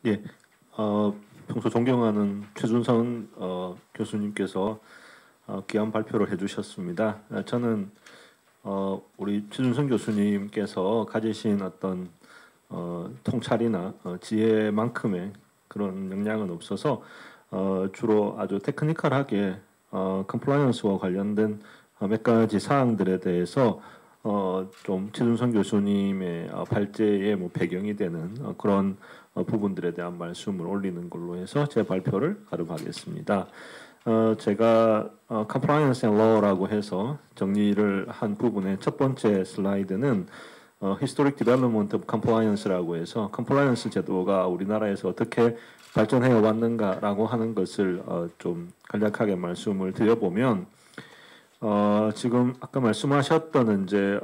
예, 평소 존경하는 최준선 교수님께서 귀한 발표를 해주셨습니다. 저는 우리 최준선 교수님께서 가지신 어떤 통찰이나 지혜만큼의 그런 역량은 없어서 주로 아주 테크니컬하게 컴플라이언스와 관련된 몇 가지 사항들에 대해서 좀 최준선 교수님의 발제의 뭐 배경이 되는 그런 부분들에 대한 말씀을 올리는 걸로 해서 제 발표를 가름하겠습니다. 제가 Compliance and Law라고 해서 정리를 한 부분의 첫 번째 슬라이드는 Historic Development of Compliance라고 해서 컴플라이언스 제도가 우리나라에서 어떻게 발전해 왔는가라고 하는 것을 좀 간략하게 말씀을 드려보면 지금 아까 말씀하셨던 이제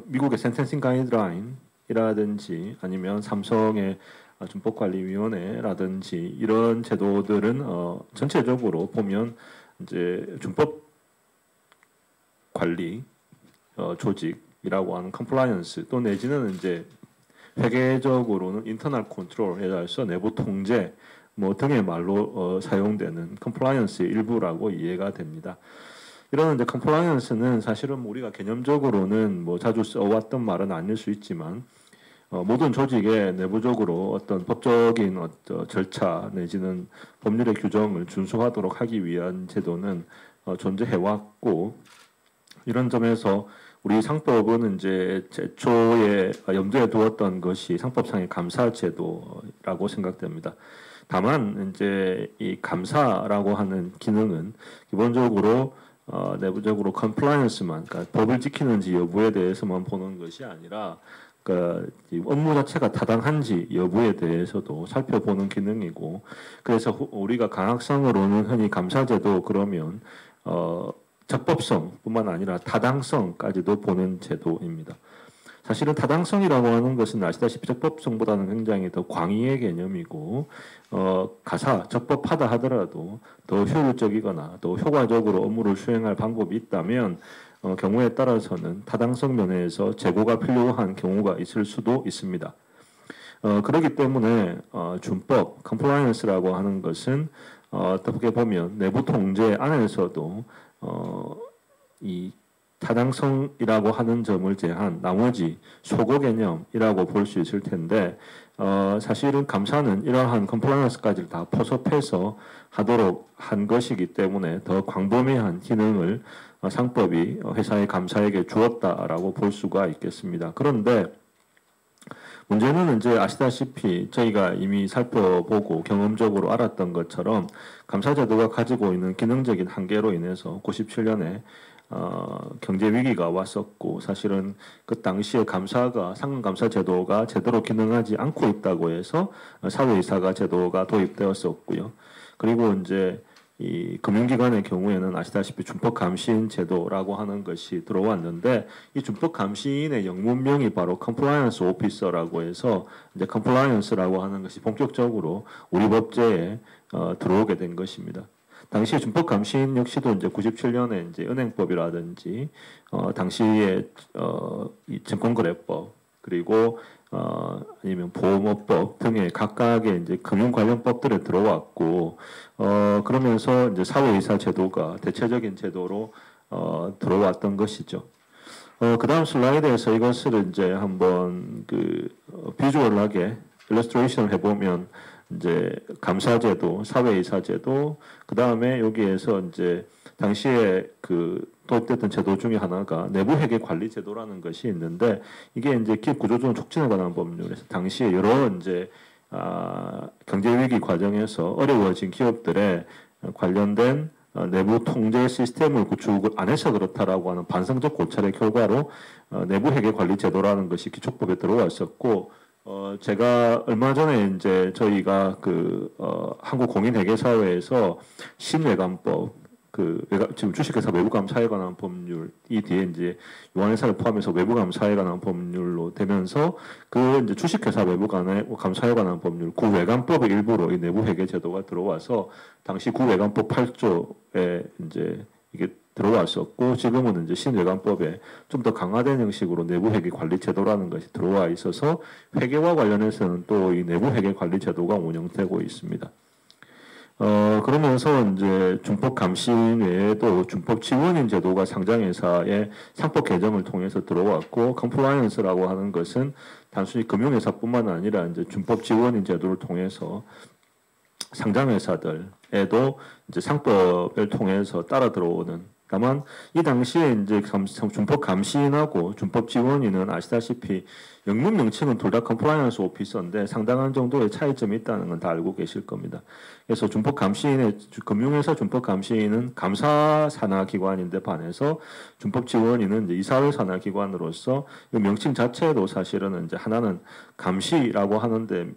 미국의 센텐싱 가이드라인이라든지 아니면 삼성의 준법관리위원회라든지 이런 제도들은 전체적으로 보면 이제 준법 관리 조직이라고 하는 컴플라이언스 또 내지는 이제 회계적으로는 인터널 컨트롤에 대해서 내부 통제 뭐 등의 말로 사용되는 컴플라이언스의 일부라고 이해가 됩니다. 이런 이제 컴플라이언스는 사실은 우리가 개념적으로는 뭐 자주 써왔던 말은 아닐 수 있지만 모든 조직에 내부적으로 어떤 법적인 절차 내지는 법률의 규정을 준수하도록 하기 위한 제도는 존재해왔고 이런 점에서 우리 상법은 이제 최초에 염두에 두었던 것이 상법상의 감사제도라고 생각됩니다. 다만 이제 이 감사라고 하는 기능은 기본적으로 내부적으로 컴플라이언스만, 그러니까 법을 지키는지 여부에 대해서만 보는 것이 아니라 그러니까 업무 자체가 타당한지 여부에 대해서도 살펴보는 기능이고, 그래서 우리가 강학성으로는 흔히 감사제도 그러면 적법성뿐만 아니라 타당성까지도 보는 제도입니다. 사실은 타당성이라고 하는 것은 아시다시피 적법성보다는 굉장히 더 광의의 개념이고 적법하다 하더라도 더 효율적이거나 더 효과적으로 업무를 수행할 방법이 있다면 경우에 따라서는 타당성 면에서 재고가 필요한 경우가 있을 수도 있습니다. 그렇기 때문에 준법, 컴플라이언스라고 하는 것은 어떻게 보면 내부 통제 안에서도 이 타당성이라고 하는 점을 제한 나머지 소거 개념이라고 볼 수 있을 텐데 사실은 감사는 이러한 컴플라이언스까지를 다 포섭해서 하도록 한 것이기 때문에 더 광범위한 기능을 상법이 회사의 감사에게 주었다라고 볼 수가 있겠습니다. 그런데 문제는 이제 아시다시피 저희가 이미 살펴보고 경험적으로 알았던 것처럼 감사제도가 가지고 있는 기능적인 한계로 인해서 97년에 경제 위기가 왔었고 사실은 그 당시에 상근감사 제도가 제대로 기능하지 않고 있다고 해서 사회이사가 제도가 도입되었었고요. 그리고 이제 이 금융기관의 경우에는 아시다시피 준법감시인 제도라고 하는 것이 들어왔는데 이 준법감시인의 영문명이 바로 컴플라이언스 오피서라고 해서 이제 컴플라이언스라고 하는 것이 본격적으로 우리 법제에 들어오게 된 것입니다. 당시 준법감시인 역시도 이제 97년에 이제 은행법이라든지 당시에 이 증권거래법 그리고 아니면 보험업법 등의 각각의 이제 금융 관련 법들에 들어왔고 그러면서 이제 사회이사 제도가 대체적인 제도로 들어왔던 것이죠. 그 다음 슬라이드에서 이것을 이제 한번 비주얼하게 일러스트레이션을 해보면 이제 감사제도, 사회이사제도, 그 다음에 여기에서 이제 당시에 도입됐던 제도 중에 하나가 내부회계관리제도라는 것이 있는데 이게 이제 기업 구조조정 촉진에 관한 법률에서 당시에 여러 이제 경제 위기 과정에서 어려워진 기업들의 관련된 내부 통제 시스템을 구축을 안 해서 그렇다라고 하는 반성적 고찰의 결과로 내부회계관리제도라는 것이 기초법에 들어왔었고. 제가 얼마 전에 이제 저희가 한국공인회계사회에서 신외감법, 지금 주식회사 외부감사에 관한 법률, 이 뒤에 이제 유한회사를 포함해서 외부감사에 관한 법률로 되면서 이제 주식회사 외부감사에 관한 법률, 구외감법의 일부로 이 내부회계제도가 들어와서 당시 구외감법 8조에 이제 이게 들어왔었고 지금은 이제 신외관법에 좀 더 강화된 형식으로 내부 회계 관리 제도라는 것이 들어와 있어서 회계와 관련해서는 또 이 내부 회계 관리 제도가 운영되고 있습니다. 그러면서 이제 준법 감시인 외에도 준법 지원인 제도가 상장회사의 상법 개정을 통해서 들어왔고, 컴플라이언스라고 하는 것은 단순히 금융회사뿐만 아니라 이제 준법 지원인 제도를 통해서 상장회사들에도 이제 상법을 통해서 따라 들어오는. 다만 이 당시에 이제 준법 감시인하고 준법 지원인은 아시다시피 영문 명칭은 둘 다 컴플라이언스 오피서인데 상당한 정도의 차이점이 있다는 건 다 알고 계실 겁니다. 그래서 준법 감시인의 금융회사 준법 감시인은 감사 산하 기관인데 반해서 준법 지원인은 이제 이사회 산하 기관으로서 이 명칭 자체도 사실은 이제 하나는 감시라고 하는데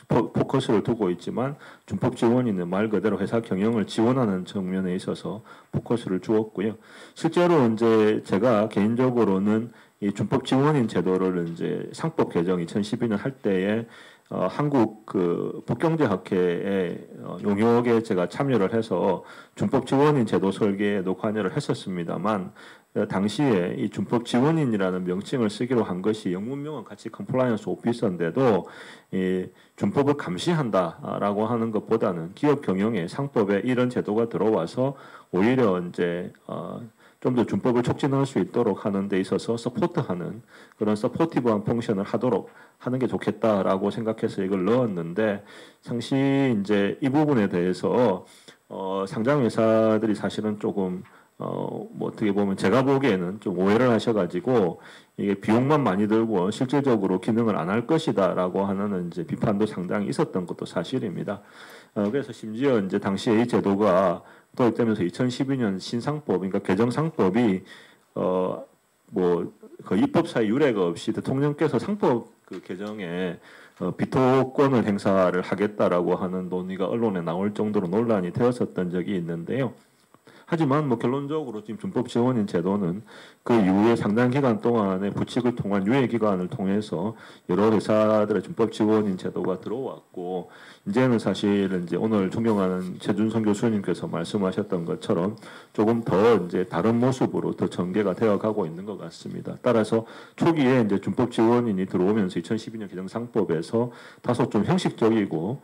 포커스를 두고 있지만 준법 지원인은 말 그대로 회사 경영을 지원하는 측면에 있어서 포커스를 주었고요. 실제로 이제 제가 개인적으로는 이 준법 지원인 제도를 이제 상법 개정 2012년 할 때에 한국 그 북경제학회의 용역에 제가 참여를 해서 준법 지원인 제도 설계에도 관여를 했었습니다만 당시에 이 준법 지원인이라는 명칭을 쓰기로 한 것이 영문명은 같이 컴플라이언스 오피서인데도 이 준법을 감시한다라고 하는 것보다는 기업 경영에 상법에 이런 제도가 들어와서 오히려 이제 좀 더 준법을 촉진할 수 있도록 하는 데 있어서 서포트하는 그런 서포티브한 펑션을 하도록 하는 게 좋겠다라고 생각해서 이걸 넣었는데 상시 이제 이 부분에 대해서 상장 회사들이 사실은 조금 뭐 어떻게 보면 제가 보기에는 좀 오해를 하셔가지고 이게 비용만 많이 들고 실질적으로 기능을 안 할 것이다라고 하는 이제 비판도 상당히 있었던 것도 사실입니다. 그래서 심지어 이제 당시에 이 제도가 도입되면서 2012년 신상법, 그러니까 개정상법이 뭐 그 입법사의 유례가 없이 대통령께서 상법 그 개정에 비토권을 행사를 하겠다라고 하는 논의가 언론에 나올 정도로 논란이 되었었던 적이 있는데요. 하지만 뭐 결론적으로 지금 준법 지원인 제도는 그 이후에 상당 기간 동안에 부칙을 통한 유예 기간을 통해서 여러 회사들의 준법 지원인 제도가 들어왔고 이제는 사실은 이제 오늘 존경하는 최준성 교수님께서 말씀하셨던 것처럼 조금 더 이제 다른 모습으로 더 전개가 되어가고 있는 것 같습니다. 따라서 초기에 이제 준법 지원인이 들어오면서 2012년 개정상법에서 다소 좀 형식적이고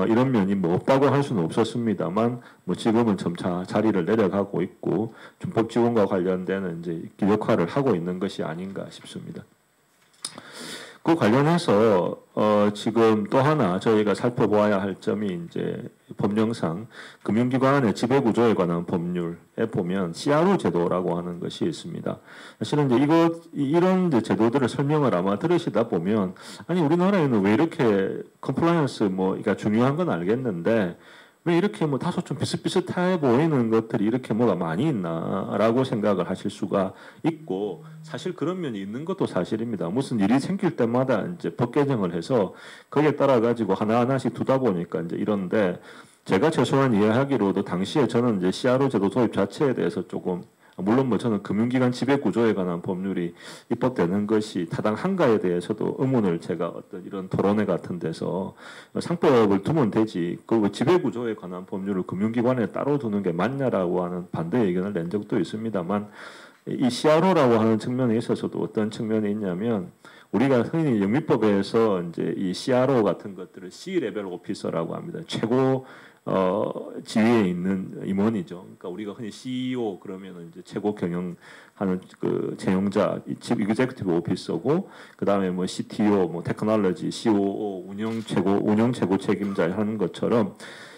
이런 면이 뭐 없다고 할 수는 없었습니다만 뭐 지금은 점차 자리를 내려가고 있고 준법 지원과 관련되는 이제 역할을 하고 있는 것이 아닌가 싶습니다. 그 관련해서 지금 또 하나 저희가 살펴보아야 할 점이 이제 법령상 금융기관의 지배구조에 관한 법률에 보면 CRO 제도라고 하는 것이 있습니다. 사실은 이제 이런 이제 제도들을 설명을 아마 들으시다 보면 아니 우리나라에는 왜 이렇게 컴플라이언스 그러니까 중요한 건 알겠는데 왜 이렇게 뭐 다소 좀 비슷비슷해 보이는 것들이 이렇게 뭐가 많이 있나라고 생각을 하실 수가 있고 사실 그런 면이 있는 것도 사실입니다. 무슨 일이 생길 때마다 이제 법 개정을 해서 거기에 따라 가지고 하나하나씩 두다 보니까 이제 이런데 제가 최소한 이해하기로도 당시에 저는 이제 CRO 제도 도입 자체에 대해서 조금 물론 뭐 저는 금융기관 지배 구조에 관한 법률이 입법되는 것이 타당한가에 대해서도 의문을 제가 어떤 이런 토론회 같은 데서 상법을 두면 되지 그 지배 구조에 관한 법률을 금융기관에 따로 두는 게 맞냐라고 하는 반대 의견을 낸 적도 있습니다만 이 CRO라고 하는 측면에 있어서도 어떤 측면이 있냐면 우리가 흔히 영미법에서 이제 이 CRO 같은 것들을 C 레벨 오피서라고 합니다. 최고 지위에 있는 임원이죠. 그러니까 우리가 흔히 CEO 그러면은 이제 최고 경영하는 그 채용자, 이그제큐티브 오피서고, 그 다음에 뭐 CTO, 뭐 테크놀로지, COO, 운영 최고 책임자 하는 것처럼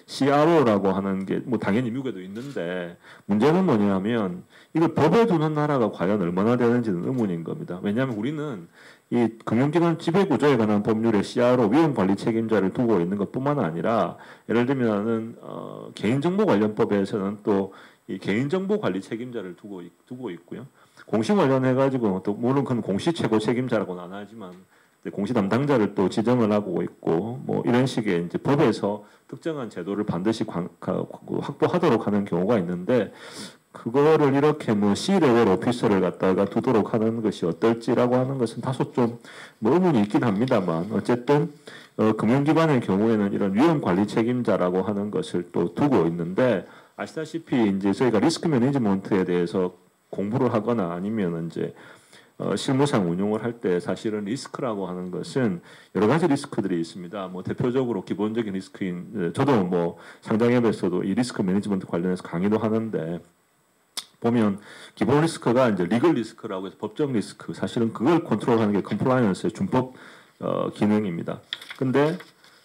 CRO라고 하는 게 뭐 당연히 미국에도 있는데 문제는 뭐냐면 이걸 법에 두는 나라가 과연 얼마나 되는지는 의문인 겁니다. 왜냐하면 우리는 이 금융기관 지배구조에 관한 법률에 CRO 위험관리 책임자를 두고 있는 것뿐만 아니라 예를 들면은 개인정보관련법에서는 또 이 개인정보관리 책임자를 두고 있고요. 공시 관련해 가지고 또 물론 그건 공시 최고 책임자라고는 안 하지만 공시 담당자를 또 지정을 하고 있고 뭐 이런 식의 이제 법에서 특정한 제도를 반드시 확보하도록 하는 경우가 있는데. 그거를 이렇게 뭐 C-레벨 오피서를 갖다가 두도록 하는 것이 어떨지라고 하는 것은 다소 좀 뭐 의문이 있긴 합니다만 어쨌든 금융기관의 경우에는 이런 위험관리 책임자라고 하는 것을 또 두고 있는데 아시다시피 이제 저희가 리스크 매니지먼트에 대해서 공부를 하거나 아니면 이제 실무상 운용을 할 때 사실은 리스크라고 하는 것은 여러 가지 리스크들이 있습니다. 뭐 대표적으로 기본적인 리스크인 저도 뭐 상장협에서도 이 리스크 매니지먼트 관련해서 강의도 하는데 보면 기본 리스크가 이제 리걸 리스크라고 해서 법적 리스크 사실은 그걸 컨트롤하는 게 컴플라이언스의 준법 기능입니다. 근데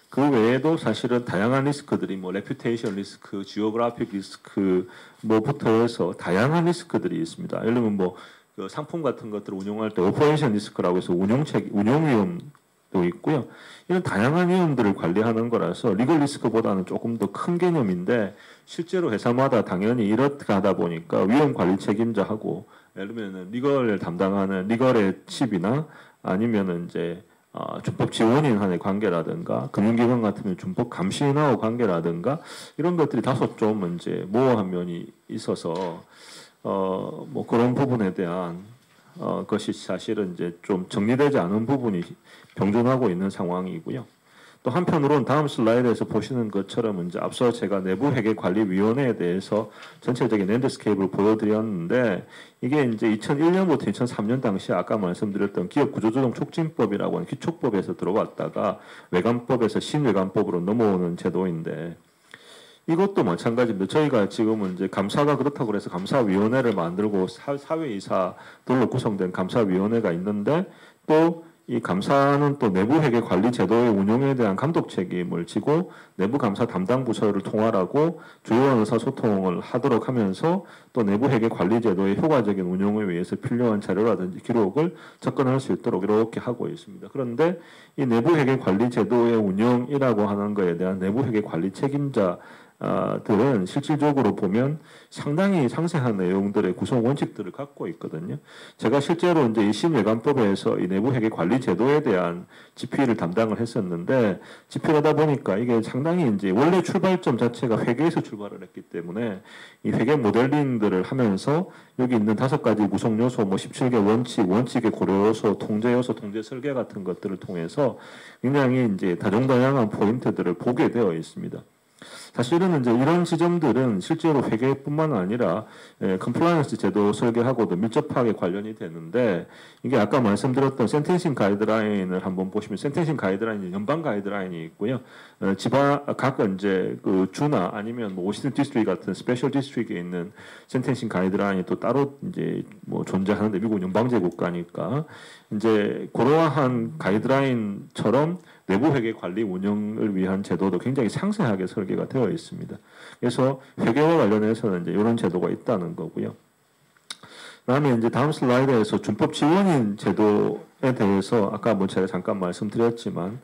그 외에도 사실은 다양한 리스크들이 뭐 레퓨테이션 리스크, 지오그래픽 리스크 뭐부터 해서 다양한 리스크들이 있습니다. 예를 들면 그 상품 같은 것들을 운용할 때 오퍼레이션 리스크라고 해서 운용 위험도 있고요. 이런 다양한 위험들을 관리하는 거라서 리걸 리스크보다는 조금 더 큰 개념인데 실제로 회사마다 당연히 이렇게 하다 보니까 위험 관리 책임자하고 예를 들면 리걸을 담당하는 리걸의 칩이나 아니면은 이제 준법 지원인간의 관계라든가 금융기관 같으면 준법 감시인하고 관계라든가 이런 것들이 다소 좀 이제 모호한 면이 있어서 뭐 그런 부분에 대한 것이 사실은 이제 좀 정리되지 않은 부분이 병존하고 있는 상황이고요. 또 한편으로는 다음 슬라이드에서 보시는 것처럼 이제 앞서 제가 내부 회계관리위원회에 대해서 전체적인 랜드스케이프를 보여드렸는데 이게 이제 2001년부터 2003년 당시에 아까 말씀드렸던 기업구조조정 촉진법이라고 하는 기촉법에서 들어왔다가 외관법에서 신외관법으로 넘어오는 제도인데 이것도 마찬가지입니다. 저희가 지금은 이제 감사가 그렇다고 해서 감사위원회를 만들고 사회이사들로 구성된 감사위원회가 있는데 또 이 감사는 또 내부 회계 관리 제도의 운용에 대한 감독 책임을 지고 내부 감사 담당 부서를 통할하고 주요한 의사소통을 하도록 하면서 또 내부 회계 관리 제도의 효과적인 운용을 위해서 필요한 자료라든지 기록을 접근할 수 있도록 이렇게 하고 있습니다. 그런데 이 내부 회계 관리 제도의 운영이라고 하는 것에 대한 내부 회계 관리 책임자 들은 실질적으로 보면 상당히 상세한 내용들의 구성 원칙들을 갖고 있거든요. 제가 실제로 이제 이 신외관법에서 이 내부 회계 관리 제도에 대한 집필을 담당을 했었는데 집필하다 보니까 이게 상당히 이제 원래 출발점 자체가 회계에서 출발을 했기 때문에 이 회계 모델링들을 하면서 여기 있는 5가지 구성 요소, 뭐 17개 원칙, 원칙의 고려 요소, 통제 요소, 통제 설계 같은 것들을 통해서 굉장히 이제 다종다양한 포인트들을 보게 되어 있습니다. 사실은 이제 이런 지점들은 실제로 회계뿐만 아니라 컴플라이언스 제도 설계하고도 밀접하게 관련이 되는데 이게 아까 말씀드렸던 센텐싱 가이드라인을 한번 보시면 센텐싱 가이드라인이 연방 가이드라인이 있고요. 각 이제 그 주나 아니면 뭐 워싱턴 디스트릭 같은 스페셜 디스트릭에 있는 센텐싱 가이드라인이 또 따로 이제 뭐 존재하는데 미국 연방제 국가니까 이제 그러한 가이드라인처럼 내부 회계 관리 운영을 위한 제도도 굉장히 상세하게 설계가 되어 있습니다. 그래서 회계와 관련해서는 이제 이런 제도가 있다는 거고요. 그다음에 이제 다음 슬라이드에서 준법 지원인 제도에 대해서 아까 뭐 제가 잠깐 말씀드렸지만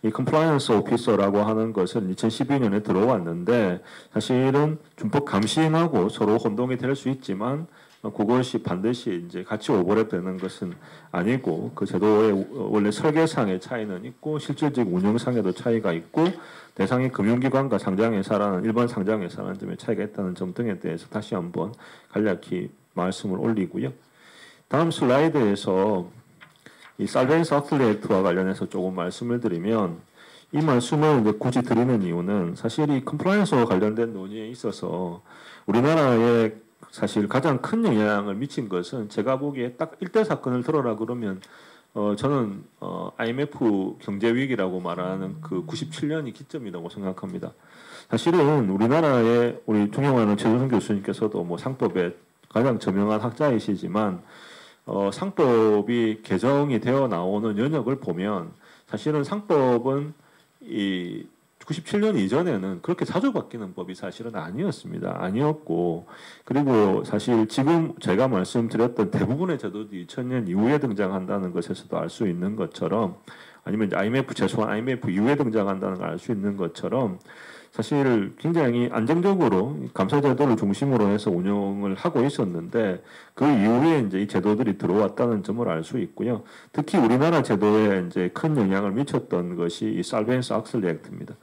이 컴플라이언스 오피서라고 하는 것은 2012년에 들어왔는데 사실은 준법 감시인하고 서로 혼동이 될 수 있지만 그것이 반드시 이제 같이 오버랩 되는 것은 아니고 그 제도의 원래 설계상의 차이는 있고 실질적 운영상에도 차이가 있고 대상이 금융기관과 상장회사라는 일반 상장회사라는 점에 차이가 있다는 점 등에 대해서 다시 한번 간략히 말씀을 올리고요. 다음 슬라이드에서 이 살벤스 어클리 액트와 관련해서 조금 말씀을 드리면 이 말씀을 이제 굳이 드리는 이유는 사실 이 컴플라이언스와 관련된 논의에 있어서 우리나라의 사실 가장 큰 영향을 미친 것은 제가 보기에 딱 일대 사건을 들어라 그러면 저는 IMF 경제 위기라고 말하는 그 97년이 기점이라고 생각합니다. 사실은 우리나라의 우리 존경하는 최준성 교수님께서도 뭐 상법의 가장 저명한 학자이시지만 상법이 개정이 되어 나오는 연역을 보면 사실은 상법은 이 97년 이전에는 그렇게 자주 바뀌는 법이 사실은 아니었습니다. 아니었고 그리고 사실 지금 제가 말씀드렸던 대부분의 제도도 2000년 이후에 등장한다는 것에서도 알 수 있는 것처럼 아니면 IMF 최소한 IMF 이후에 등장한다는 걸 알 수 있는 것처럼 사실 굉장히 안정적으로 감사제도를 중심으로 해서 운영을 하고 있었는데 그 이후에 이제 이 제도들이 들어왔다는 점을 알 수 있고요. 특히 우리나라 제도에 이제 큰 영향을 미쳤던 것이 이 살벤스 악슬리 액트입니다.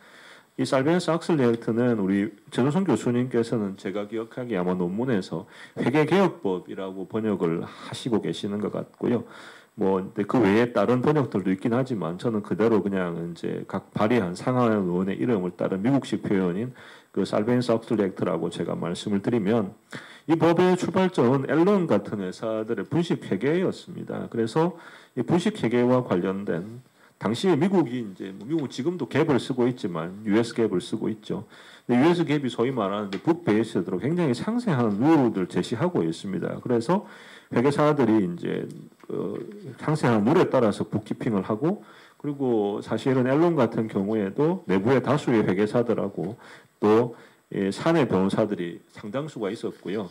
이 살벤스 악슬리 액트는 우리 전호성 교수님께서는 제가 기억하기에 아마 논문에서 회계개혁법이라고 번역을 하시고 계시는 것 같고요. 뭐 근데 그 외에 다른 번역들도 있긴 하지만 저는 그대로 그냥 이제 각 발의한 상하원 의원의 이름을 따른 미국식 표현인 그 살벤스 옥슬리 액트라고 제가 말씀을 드리면 이 법의 출발점은 앨런 같은 회사들의 분식 회계였습니다. 그래서 이 분식 회계와 관련된 당시에 미국이 이제 미국 지금도 갭을 쓰고 있지만 US 갭을 쓰고 있죠. US 갭이 소위 말하는 북 베이스로 굉장히 상세한 룰을 제시하고 있습니다. 그래서 회계사들이 이제 상세한 룰에 따라서 북키핑을 하고 그리고 사실은 앨런 같은 경우에도 내부의 다수의 회계사들하고 또 사내 변호사들이 상당수가 있었고요.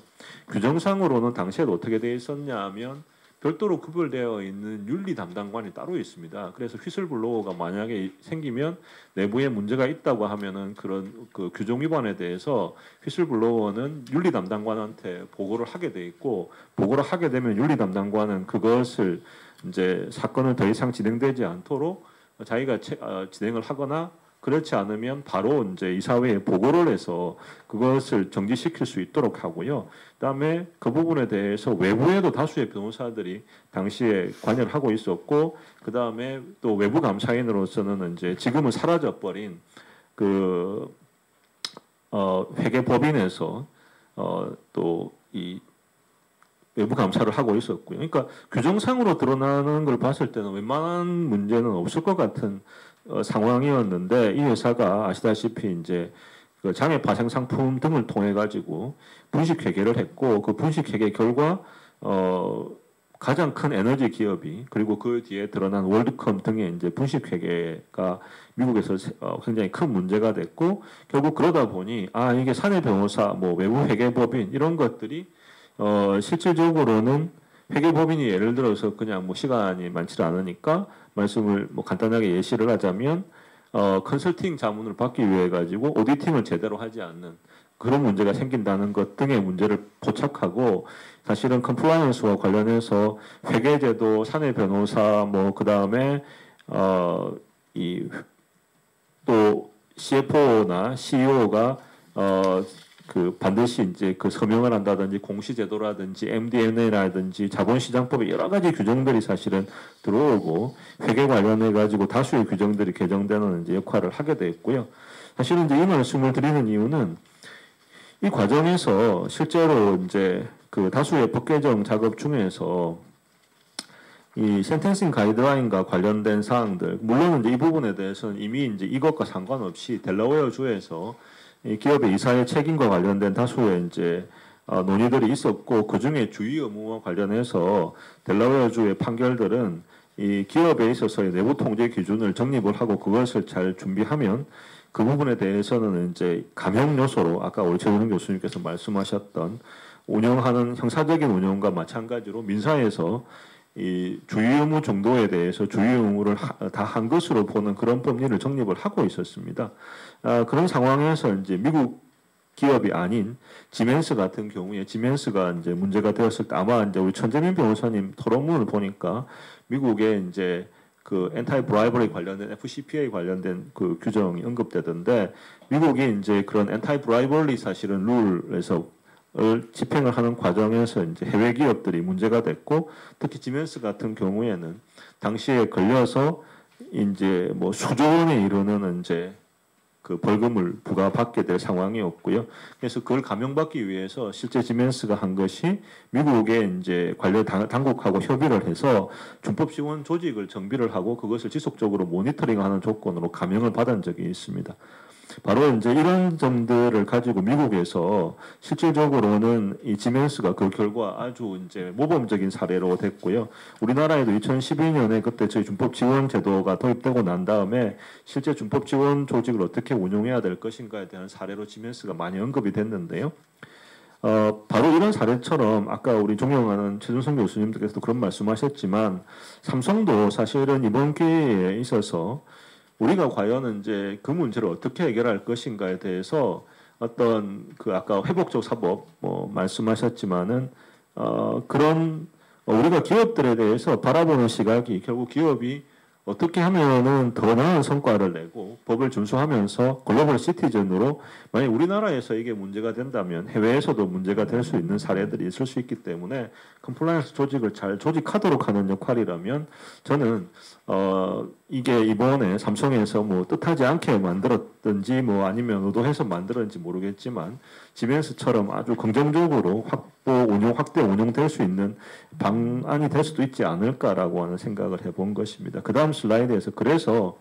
규정상으로는 당시에 어떻게 되어 있었냐 하면 별도로 구별되어 있는 윤리 담당관이 따로 있습니다. 그래서 휘슬블로어가 만약에 생기면 내부에 문제가 있다고 하면은 그런 그 규정 위반에 대해서 휘슬블로어는 윤리 담당관한테 보고를 하게 돼 있고 보고를 하게 되면 윤리 담당관은 그것을 이제 사건을 더 이상 진행되지 않도록 자기가 진행을 하거나 그렇지 않으면 바로 이제 이사회에 보고를 해서 그것을 정지시킬 수 있도록 하고요. 그다음에 그 부분에 대해서 외부에도 다수의 변호사들이 당시에 관여를 하고 있었고, 그다음에 또 외부 감사인으로서는 이제 지금은 사라져버린 그 회계법인에서 또 이 외부 감사를 하고 있었고요. 그러니까 규정상으로 드러나는 걸 봤을 때는 웬만한 문제는 없을 것 같은 상황이었는데 이 회사가 아시다시피 이제 그 장애 파생 상품 등을 통해 가지고 분식 회계를 했고 그 분식 회계 결과 가장 큰 에너지 기업이 그리고 그 뒤에 드러난 월드컴 등의 이제 분식 회계가 미국에서 굉장히 큰 문제가 됐고 결국 그러다 보니 이게 사내 변호사 뭐 외부 회계법인 이런 것들이 실질적으로는 회계법인이 예를 들어서 그냥 뭐 시간이 많지 않으니까 말씀을 뭐 간단하게 예시를 하자면 컨설팅 자문을 받기 위해 가지고 오디팅을 제대로 하지 않는 그런 문제가 생긴다는 것 등의 문제를 포착하고 사실은 컴플라이언스와 관련해서 회계제도, 사내 변호사 뭐 그다음에 이 또 CFO나 CEO가 그 반드시 이제 그 서명을 한다든지 공시제도라든지 MD&A라든지 자본시장법의 여러 가지 규정들이 사실은 들어오고 회계 관련해 가지고 다수의 규정들이 개정되는 이제 역할을 하게 됐고요. 사실은 이제 이 말씀을 드리는 이유는 이 과정에서 실제로 이제 그 다수의 법 개정 작업 중에서 이 센텐싱 가이드라인과 관련된 사항들, 물론 이제 이 부분에 대해서는 이미 이제 이것과 상관없이 델라웨어 주에서 이 기업의 이사의 책임과 관련된 다수의 이제 논의들이 있었고 그 중에 주의 의무와 관련해서 델라웨어 주의 판결들은 이 기업에 있어서의 내부 통제 기준을 정립을 하고 그것을 잘 준비하면 그 부분에 대해서는 이제 감형 요소로 아까 우리 최은영 교수님께서 말씀하셨던 운영하는 형사적인 운영과 마찬가지로 민사에서 이 주의 의무 정도에 대해서 주의 의무를 다 한 것으로 보는 그런 법리를 정립을 하고 있었습니다. 그런 상황에서 이제 미국 기업이 아닌 지멘스 같은 경우에 지멘스가 이제 문제가 되었을 때 아마 이제 우리 천재민 변호사님 토론문을 보니까 미국의 이제 그 엔타이 브라이버리 관련된 FCPA 관련된 그 규정이 언급되던데 미국이 이제 그런 엔타이 브라이버리 사실은 룰에서 집행을 하는 과정에서 이제 해외 기업들이 문제가 됐고 특히 지멘스 같은 경우에는 당시에 걸려서 이제 뭐 수조 원에 이르는 이제 그 벌금을 부과받게 될 상황이었고요. 그래서 그걸 감형받기 위해서 실제 지멘스가 한 것이 미국의 이제 관련 당국하고 협의를 해서 준법 지원 조직을 정비를 하고 그것을 지속적으로 모니터링하는 조건으로 감형을 받은 적이 있습니다. 바로 이제 이런 점들을 가지고 미국에서 실질적으로는 이 지멘스가 그 결과 아주 이제 모범적인 사례로 됐고요. 우리나라에도 2012년에 그때 저희 준법 지원 제도가 도입되고 난 다음에 실제 준법 지원 조직을 어떻게 운용해야 될 것인가에 대한 사례로 지멘스가 많이 언급이 됐는데요. 바로 이런 사례처럼 아까 우리 존경하는 최준성 교수님께서도 그런 말씀하셨지만 삼성도 사실은 이번 기회에 있어서 우리가 과연 이제 그 문제를 어떻게 해결할 것인가에 대해서 어떤 그 아까 회복적 사법 뭐 말씀하셨지만은 그런 우리가 기업들에 대해서 바라보는 시각이 결국 기업이 어떻게 하면은 더 나은 성과를 내고 법을 준수하면서 글로벌 시티즌으로 만약 우리나라에서 이게 문제가 된다면 해외에서도 문제가 될 수 있는 사례들이 있을 수 있기 때문에 컴플라이언스 조직을 잘 조직하도록 하는 역할이라면 저는 이게 이번에 삼성에서 뭐 뜻하지 않게 만들었든지 뭐 아니면 의도해서 만들었는지 모르겠지만 지벤스처럼 아주 긍정적으로 확대 운용될 수 있는 방안이 될 수도 있지 않을까라고 하는 생각을 해본 것입니다. 그 다음 슬라이드에서 그래서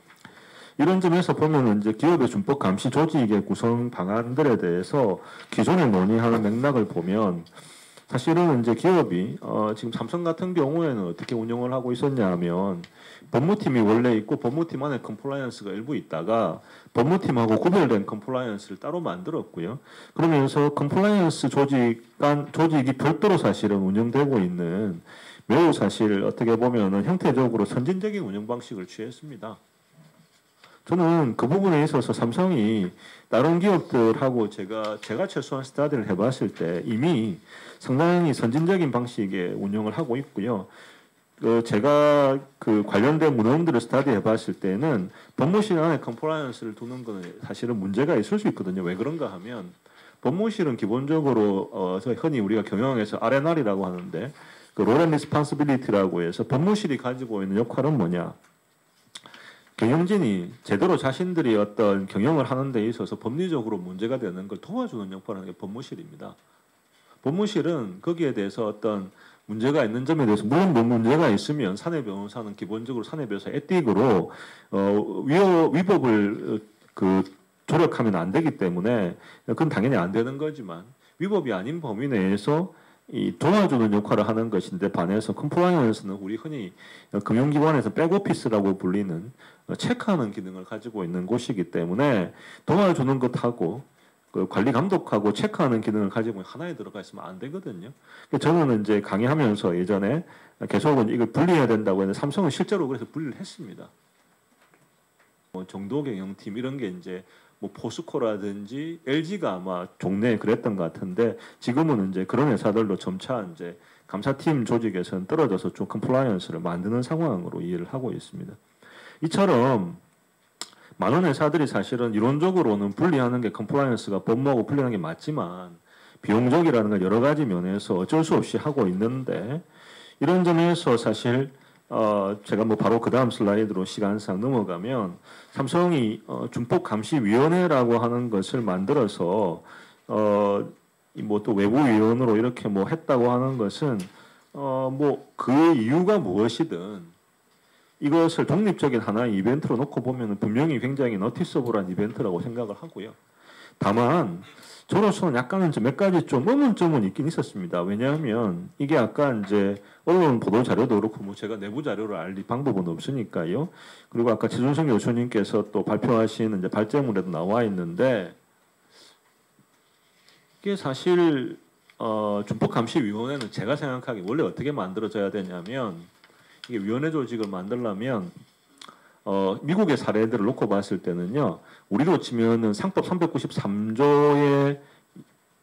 이런 점에서 보면은 이제 기업의 준법 감시 조직의 구성 방안들에 대해서 기존에 논의하는 맥락을 보면 사실은 이제 기업이 지금 삼성 같은 경우에는 어떻게 운영을 하고 있었냐 하면 법무팀이 원래 있고 법무팀 안에 컴플라이언스가 일부 있다가 법무팀하고 구별된 컴플라이언스를 따로 만들었고요. 그러면서 컴플라이언스 조직이 별도로 사실은 운영되고 있는 매우 사실 어떻게 보면은 형태적으로 선진적인 운영 방식을 취했습니다. 저는 그 부분에 있어서 삼성이 다른 기업들하고 제가 최소한 스타디를 해봤을 때 이미 상당히 선진적인 방식의 운영을 하고 있고요. 제가 그 관련된 문헌들을 스타디 해봤을 때는 법무실 안에 컴플라이언스를 두는 건 사실은 문제가 있을 수 있거든요. 왜 그런가 하면 법무실은 기본적으로 흔히 우리가 경영에서 R&R이라고 하는데 그 롤 앤 리스폰시빌리티라고 해서 법무실이 가지고 있는 역할은 뭐냐? 경영진이 제대로 자신들이 어떤 경영을 하는 데 있어서 법리적으로 문제가 되는 걸 도와주는 역할을 하는 게 법무실입니다. 법무실은 거기에 대해서 어떤 문제가 있는 점에 대해서 물론 뭐 문제가 있으면 사내 변호사는 기본적으로 사내 변호사 에틱으로 위법을 조력하면 안 되기 때문에 그건 당연히 안 되는 거지만 위법이 아닌 범위 내에서 도와주는 역할을 하는 것인데 반해서 컴플라이언스는 우리 흔히 금융기관에서 백오피스라고 불리는 체크하는 기능을 가지고 있는 곳이기 때문에 도와주는 것하고 관리 감독하고 체크하는 기능을 가지고 하나에 들어가 있으면 안 되거든요. 저는 이제 강의하면서 예전에 계속은 이걸 분리해야 된다고 했는데 삼성은 실제로 그래서 분리를 했습니다. 뭐 정도 경영팀 이런 게 이제 뭐 포스코라든지 LG가 아마 종래에 그랬던 것 같은데 지금은 이제 그런 회사들도 점차 이제 감사팀 조직에서는 떨어져서 좀 컴플라이언스를 만드는 상황으로 이해를 하고 있습니다. 이처럼 많은 회사들이 사실은 이론적으로는 분리하는 게 컴플라이언스가 법무하고 분리하는 게 맞지만 비용적이라는 걸 여러 가지 면에서 어쩔 수 없이 하고 있는데 이런 점에서 사실 제가 뭐 바로 그 다음 슬라이드로 시간상 넘어가면 삼성이 준법감시위원회라고 하는 것을 만들어서 뭐 또 외부위원으로 이렇게 뭐 했다고 하는 것은 뭐 그 이유가 무엇이든 이것을 독립적인 하나의 이벤트로 놓고 보면 분명히 굉장히 너티서블한 이벤트라고 생각을 하고요. 다만 저로서는 약간은 몇 가지 좀 의문점은 있긴 있었습니다. 왜냐하면 이게 아까 이제 언론 보도 자료도 그렇고 뭐 제가 내부 자료를 알릴 방법은 없으니까요. 그리고 아까 최준성 교수님께서 또 발표하신 이제 발제물에도 나와 있는데 이게 사실 준법감시위원회는 제가 생각하기에 원래 어떻게 만들어져야 되냐면 이게 위원회 조직을 만들려면 미국의 사례들을 놓고 봤을 때는요. 우리로 치면은 상법 393조에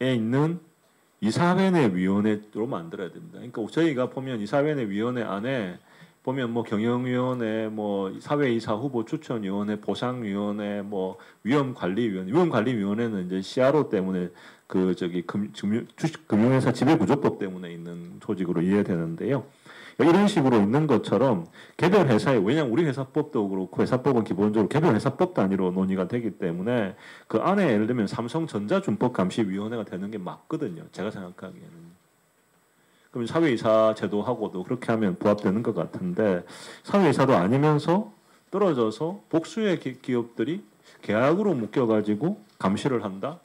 있는 이사회내 위원회로 만들어야 됩니다. 그러니까 저희가 보면 이사회내 위원회 안에 보면 뭐 경영위원회, 뭐 사회이사 후보 추천위원회, 보상위원회, 뭐 위험관리위원회는 이제 CRO 때문에 금융회사 지배구조법 때문에 있는 조직으로 이해되는데요. 이런 식으로 있는 것처럼 개별 회사에 왜냐하면 우리 회사법도 그렇고 회사법은 기본적으로 개별 회사법 단위로 논의가 되기 때문에 그 안에 예를 들면 삼성전자준법감시위원회가 되는 게 맞거든요. 제가 생각하기에는. 그럼 사회이사 제도하고도 그렇게 하면 부합되는 것 같은데 사회이사도 아니면서 떨어져서 복수의 기업들이 계약으로 묶여가지고 감시를 한다?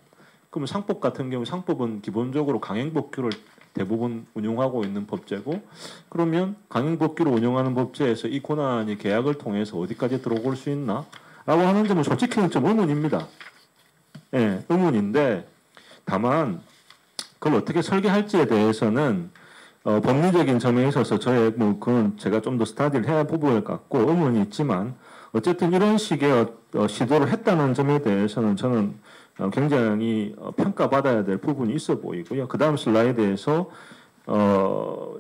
그러면 상법 같은 경우 상법은 기본적으로 강행법규를 대부분 운용하고 있는 법제고 그러면 강행법규를 운용하는 법제에서 이 권한이 계약을 통해서 어디까지 들어올 수 있나? 라고 하는 점은 솔직히는 좀 의문입니다. 예, 의문인데 다만 그걸 어떻게 설계할지에 대해서는 법리적인 점에 있어서 저의 뭐 그건 제가 좀 더 스타디를 해야 할 부분을 갖고 의문이 있지만 어쨌든 이런 식의 시도를 했다는 점에 대해서는 저는 굉장히 평가받아야 될 부분이 있어 보이고요. 그 다음 슬라이드에서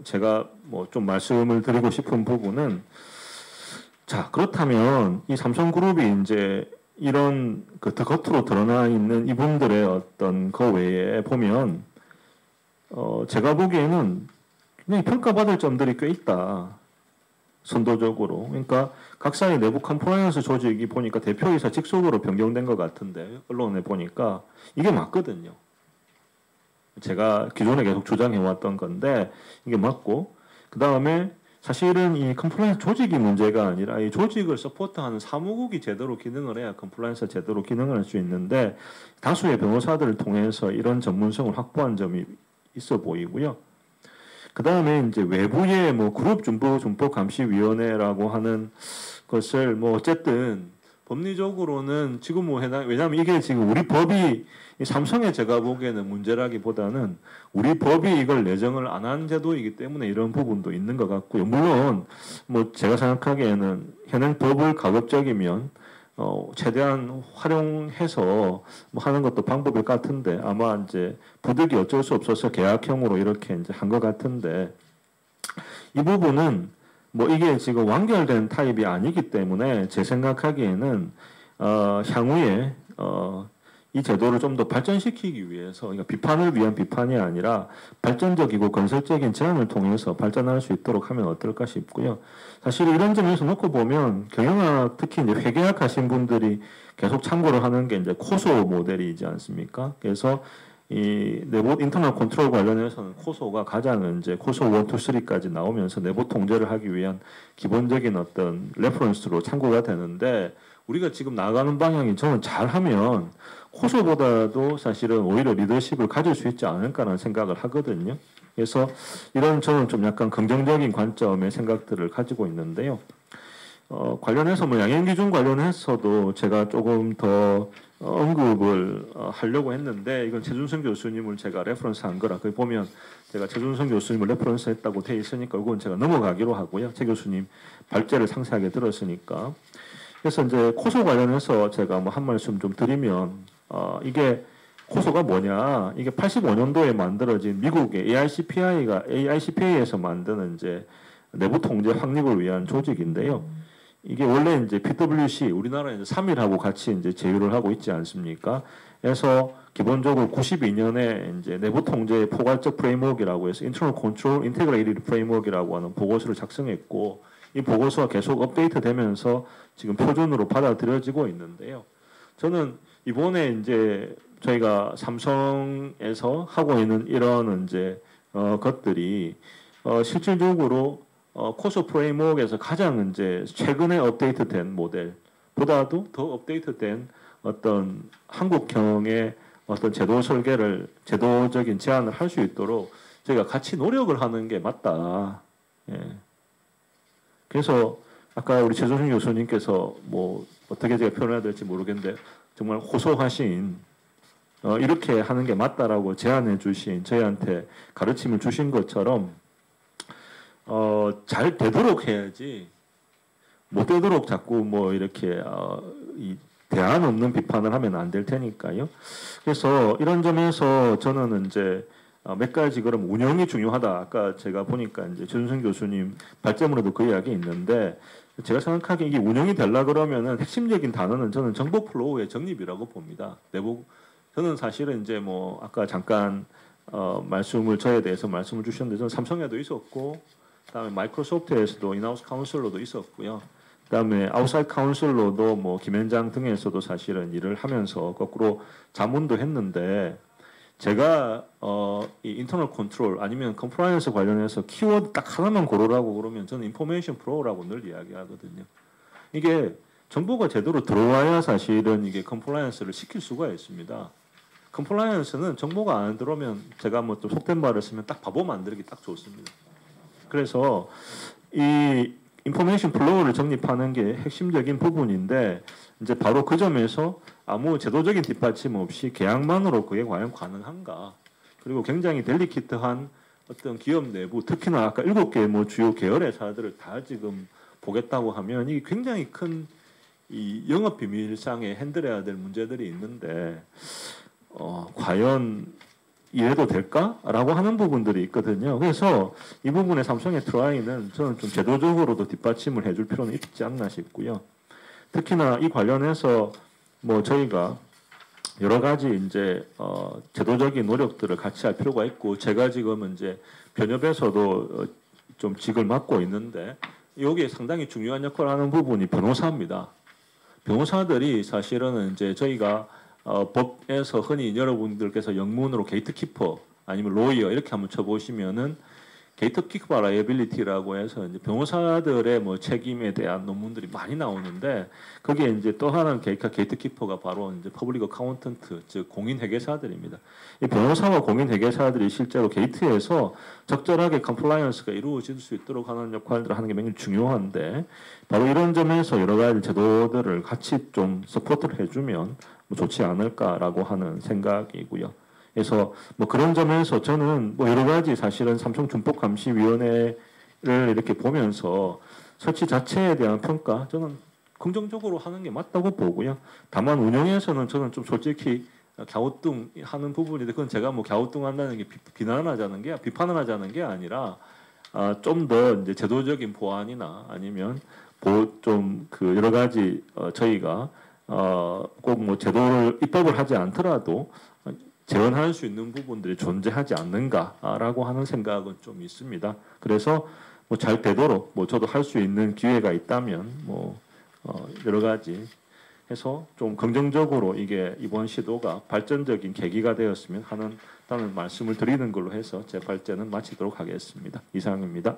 제가 뭐 좀 말씀을 드리고 싶은 부분은 자, 그렇다면 이 삼성그룹이 이제 이런 더 겉으로 드러나 있는 이분들의 어떤 그 외에 보면 제가 보기에는 굉장히 평가받을 점들이 꽤 있다. 선도적으로. 그러니까 각사의 내부 컴플라이언스 조직이 보니까 대표이사 직속으로 변경된 것 같은데 언론에 보니까 이게 맞거든요. 제가 기존에 계속 주장해왔던 건데 이게 맞고 그 다음에 사실은 이 컴플라이언스 조직이 문제가 아니라 이 조직을 서포트하는 사무국이 제대로 기능을 해야 컴플라이언스가 제대로 기능을 할 수 있는데 다수의 변호사들을 통해서 이런 전문성을 확보한 점이 있어 보이고요. 그 다음에 이제 외부의 뭐 그룹 준법 감시위원회라고 하는 것을 뭐 어쨌든 법리적으로는 지금 뭐 왜냐하면 이게 지금 우리 법이 삼성에 제가 보기에는 문제라기보다는 우리 법이 이걸 내정을 안 한 제도이기 때문에 이런 부분도 있는 것 같고요. 물론 뭐 제가 생각하기에는 현행 법을 가급적이면 최대한 활용해서 뭐 하는 것도 방법일 것 같은데 아마 이제 부득이 어쩔 수 없어서 계약형으로 이렇게 이제 한 것 같은데 이 부분은 뭐 이게 지금 완결된 타입이 아니기 때문에 제 생각하기에는 향후에 이 제도를 좀 더 발전시키기 위해서 그러니까 비판을 위한 비판이 아니라 발전적이고 건설적인 제안을 통해서 발전할 수 있도록 하면 어떨까 싶고요. 사실 이런 점에서 놓고 보면 경영학 특히 이제 회계학 하신 분들이 계속 참고를 하는 게 이제 코소 모델이지 않습니까? 그래서 이 내부 인터널 컨트롤 관련해서는 코소가 가장 이제 코소 1, 2, 3까지 나오면서 내부 통제를 하기 위한 기본적인 어떤 레퍼런스로 참고가 되는데 우리가 지금 나가는 방향이 저는 잘하면 코소보다도 사실은 오히려 리더십을 가질 수 있지 않을까라는 생각을 하거든요. 그래서 이런 저는 좀 약간 긍정적인 관점의 생각들을 가지고 있는데요. 관련해서 뭐 양형기준 관련해서도 제가 조금 더 언급을 하려고 했는데 이건 최준성 교수님을 제가 레퍼런스 한 거라 거기 보면 제가 최준성 교수님을 레퍼런스 했다고 돼 있으니까 이건 제가 넘어가기로 하고요. 최 교수님 발제를 상세하게 들었으니까. 그래서 이제 코소 관련해서 제가 뭐 한 말씀 좀 드리면 이게 코소가 뭐냐? 이게 85년도에 만들어진 미국의 AICPA에서 만드는 이제 내부 통제 확립을 위한 조직인데요. 이게 원래 이제 PwC 우리나라에 3일하고 같이 이제 제휴를 하고 있지 않습니까? 그래서 기본적으로 92년에 이제 내부 통제 포괄적 프레임워크라고 해서 Internal Control Integrated Framework이라고 하는 보고서를 작성했고 이 보고서가 계속 업데이트되면서 지금 표준으로 받아들여지고 있는데요. 저는 이번에 이제 저희가 삼성에서 하고 있는 이런 이제 것들이 실질적으로 코스 프레임워크에서 가장 이제 최근에 업데이트된 모델보다도 더 업데이트된 어떤 한국형의 어떤 제도 설계를 제도적인 제안을 할 수 있도록 저희가 같이 노력을 하는 게 맞다. 예. 그래서 아까 우리 최종신 교수님께서 뭐 어떻게 제가 표현해야 될지 모르겠는데 정말 호소하신 이렇게 하는 게 맞다라고 제안해 주신 저희한테 가르침을 주신 것처럼 잘 되도록 해야지 못 되도록 자꾸 뭐 이렇게 이 대안 없는 비판을 하면 안 될 테니까요. 그래서 이런 점에서 저는 이제 몇 가지 그럼 운영이 중요하다. 아까 제가 보니까 이제 전순 교수님 발제문에도 그 이야기 있는데 제가 생각하기에 이게 운영이 되려 그러면은 핵심적인 단어는 저는 정보 플로우의 정립이라고 봅니다. 내부 저는 사실은 이제 뭐 아까 잠깐 말씀을 저에 대해서 말씀을 주셨는데 저는 삼성에도 있었고 그다음에 마이크로소프트에서도 인하우스 카운슬러도 있었고요. 그다음에 아웃사이드 카운슬러도 뭐 김현장 등에서도 사실은 일을 하면서 거꾸로 자문도 했는데 제가 이 인터널 컨트롤 아니면 컴플라이언스 관련해서 키워드 딱 하나만 고르라고 그러면 저는 인포메이션 프로라고 늘 이야기하거든요. 이게 정보가 제대로 들어와야 사실은 이게 컴플라이언스를 시킬 수가 있습니다. 컴플라이언스는 정보가 안 들어오면 제가 뭐 좀 속된 말을 쓰면 딱 바보 만들기 딱 좋습니다. 그래서 이 인포메이션 플로우를 정립하는 게 핵심적인 부분인데 이제 바로 그 점에서 아무 제도적인 뒷받침 없이 계약만으로 그게 과연 가능한가? 그리고 굉장히 델리키트한 어떤 기업 내부 특히나 아까 7개 뭐 주요 계열 회사들을 다 지금 보겠다고 하면 이게 굉장히 큰 이 영업 비밀상에 핸들해야 될 문제들이 있는데 과연 이래도 될까라고 하는 부분들이 있거든요. 그래서 이 부분에 삼성의 트라이는 저는 좀 제도적으로도 뒷받침을 해줄 필요는 있지 않나 싶고요. 특히나 이 관련해서 뭐 저희가 여러 가지 이제 제도적인 노력들을 같이 할 필요가 있고, 제가 지금 이제 변협에서도 좀 직을 맡고 있는데 여기에 상당히 중요한 역할을 하는 부분이 변호사입니다. 변호사들이 사실은 이제 저희가 법에서 흔히 여러분들께서 영문으로 게이트키퍼 아니면 로이어 이렇게 한번 쳐보시면은 게이트키퍼 라이애빌리티라고 해서 이제 변호사들의 뭐 책임에 대한 논문들이 많이 나오는데, 거기에 이제 또 하나는 게이트키퍼가 바로 이제 퍼블릭 어카운턴트, 즉 공인 회계사들입니다. 이 변호사와 공인 회계사들이 실제로 게이트에서 적절하게 컴플라이언스가 이루어질 수 있도록 하는 역할들을 하는 게 굉장히 중요한데, 바로 이런 점에서 여러 가지 제도들을 같이 좀 서포트를 해주면 뭐 좋지 않을까라고 하는 생각이고요. 그래서 뭐 그런 점에서 저는 뭐 여러 가지 사실은 삼성준법감시위원회를 이렇게 보면서 설치 자체에 대한 평가 저는 긍정적으로 하는 게 맞다고 보고요. 다만 운영에서는 저는 좀 솔직히 갸우뚱하는 부분인데, 그건 제가 뭐 갸우뚱한다는 게 비판을 하자는 게 아니라 좀 더 이제 제도적인 보완이나 아니면 좀 그 여러 가지 저희가 꼭 뭐 제도를 입법을 하지 않더라도 재현할 수 있는 부분들이 존재하지 않는가라고 하는 생각은 좀 있습니다. 그래서 뭐 잘 되도록 뭐 저도 할 수 있는 기회가 있다면 뭐 여러 가지 해서 좀 긍정적으로 이게 이번 시도가 발전적인 계기가 되었으면 하는 말씀을 드리는 걸로 해서 제 발제는 마치도록 하겠습니다. 이상입니다.